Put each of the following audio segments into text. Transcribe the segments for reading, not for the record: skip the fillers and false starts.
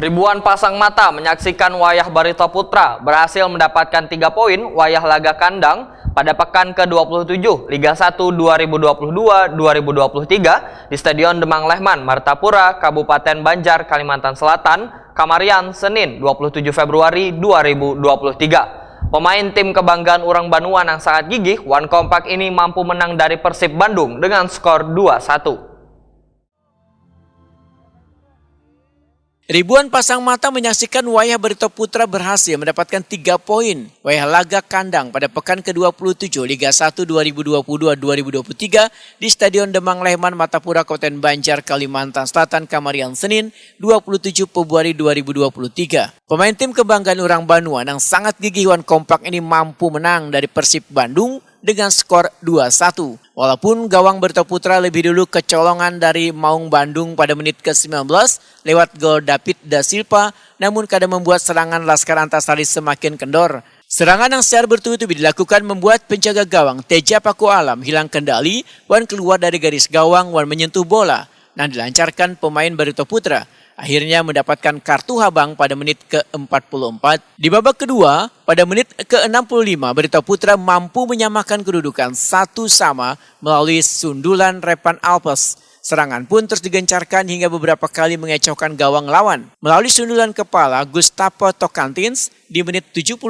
Ribuan pasang mata menyaksikan wayah Barito Putra berhasil mendapatkan 3 poin wayah laga kandang pada pekan ke-27 Liga 1 2022-2023 di Stadion Demang Lehman, Martapura, Kabupaten Banjar, Kalimantan Selatan, Kamarian, Senin 27 Februari 2023. Pemain tim kebanggaan Urang Banuan yang sangat gigih, One Kompak ini mampu menang dari Persib Bandung dengan skor 2-1. Ribuan pasang mata menyaksikan wayah Barito Putra berhasil mendapatkan 3 poin wayah laga kandang pada pekan ke-27 Liga 1 2022-2023 di Stadion Demang Lehman, Martapura, Kabupaten Banjar, Kalimantan Selatan, Kamarian, Senin 27 Februari 2023. Pemain tim kebanggaan Urang Banuan yang sangat gigih One Kompak ini mampu menang dari Persib Bandung dengan skor 2-1. Walaupun gawang Barito Putra lebih dulu kecolongan dari Maung Bandung pada menit ke-19 lewat gol David Da Silva, namun kadang membuat serangan Laskar Antasari semakin kendor. Serangan yang secara bertubi-tubi dilakukan membuat penjaga gawang Teja Paku Alam hilang kendali, Wan keluar dari garis gawang, Wan menyentuh bola dan dilancarkan pemain Barito Putra. Akhirnya mendapatkan kartu habang pada menit ke-44. Di babak kedua, pada menit ke-65, Barito Putra mampu menyamakan kedudukan 1-1 melalui sundulan Repan Alpes. Serangan pun terus digencarkan hingga beberapa kali mengecohkan gawang lawan. Melalui sundulan kepala, Gustavo Tocantins di menit 79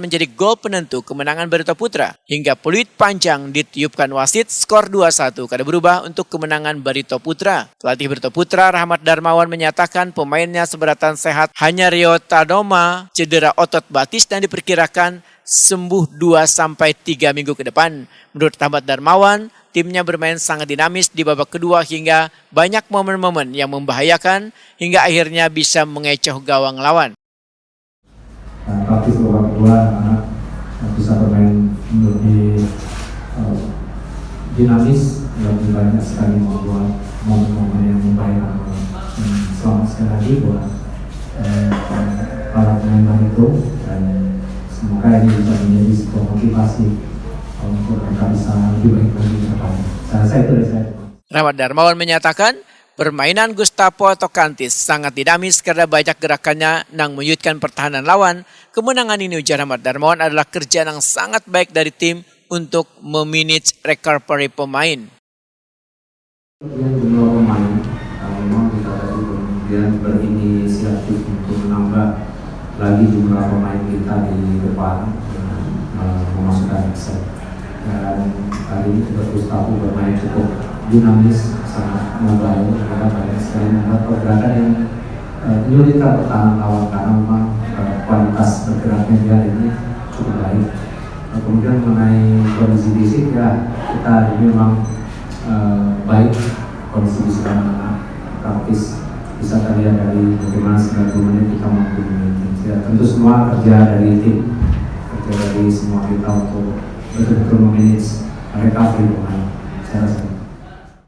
menjadi gol penentu kemenangan Barito Putra. Hingga peluit panjang ditiupkan wasit, skor 2-1 kada berubah untuk kemenangan Barito Putra. Pelatih Barito Putra, Rahmat Darmawan, menyatakan pemainnya seberatan sehat, hanya Rio Tadoma cedera otot batis dan diperkirakan sembuh 2-3 minggu ke depan. Menurut Rahmat Darmawan, timnya bermain sangat dinamis di babak kedua hingga banyak momen-momen yang membahayakan hingga akhirnya bisa mengecoh gawang lawan. Praktis babak kedua anak bisa bermain lebih dinamis, lebih banyak sekali membuat momen-momen yang membahayakan. Selamat sekali lagi buat para pemain itu, dan semoga ini bisa menjadi sebuah motivasi untuk mereka bisa lebih baik lagi ke depan. Saya rasa itu dari saya. Rahmat Darmawan menyatakan permainan Gustavo Tocantins sangat dinamis karena banyak gerakannya yang menyulitkan pertahanan lawan. Kemenangan ini, ujar Rahmat Darmawan, adalah kerjaan yang sangat baik dari tim untuk memanage recovery pemain. Jumlah pemain memang kita tadi kemudian berinisiatif untuk menambah lagi jumlah pemain kita di depan, memasukkan Excel. Dan kali ini juga Gustavo bermain cukup dinamis, sangat mobile, karena banyak sekali membuat pergerakan yang menyulitkan pertahanan lawan karena memang kualitas bergeraknya dia ini cukup baik. Kemudian mengenai kondisi fisik, ya kita ini memang baik kondisi fisik anak-anak, praktis bisa terlihat dari bagaimana 90 menit kita mampu menit. Ya, tentu semua kerja dari tim, kerja dari semua kita untuk betul-betul memanage recovery pemain. Saya rasa